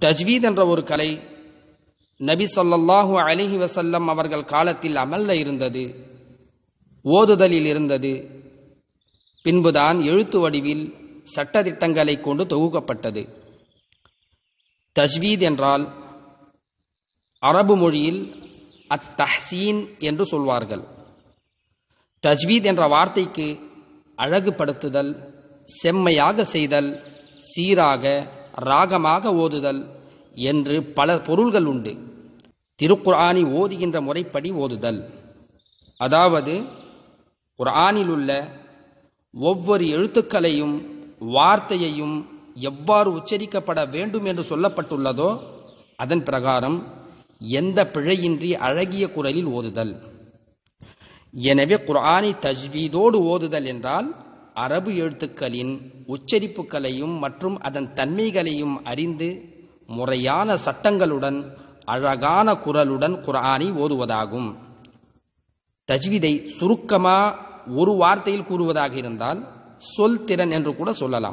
தஜ்வீத் என்ற ஒரு கலை நபி ஸல்லல்லாஹு அலைஹி வஸல்லம் அவர்கள் காலத்தில் அமல்ல இருந்தது, ஓதுதலில் இருந்தது. பின்புதான் எழுத்து வடிவில் சட்டதிட்டங்களை கொண்டு தொகுக்கப்பட்டது. தஜ்வீத் என்றால் அரபு மொழியில் அத்தஹ்சீன் என்று சொல்வார்கள். தஜ்வீத் என்ற வார்த்தைக்கு அழகுபடுத்துதல், செம்மையாக செய்தல், சீராக ராகமாக ஓதுதல் என்று பல பொருள்கள் உண்டு. திருக்குர்ஆனை ஓதுகின்ற முறைப்படி ஓதுதல், அதாவது குர்ஆனில் உள்ள ஒவ்வொரு எழுத்துக்களையும் வார்த்தையையும் எவ்வாறு உச்சரிக்கப்பட வேண்டும் என்று சொல்லப்பட்டுள்ளதோ அதன் பிரகாரம் எந்த பிழையின்றி அழகிய குரலில் ஓதுதல். எனவே குர்ஆனை தஜ்வீதோடு ஓதுதல் என்றால் அரபு எழுத்துக்களின் உச்சரிப்புகளையும் மற்றும் அதன் தன்மைகளையும் அறிந்து முறையான சட்டங்களுடன் அழகான குரலுடன் குர்ஆனை ஓதுவதாகும். தஜ்வீதை சுருக்கமா ஒரு வார்த்தையில் கூறுவதாக இருந்தால் சொல் திறன் என்று கூட சொல்லலாம்.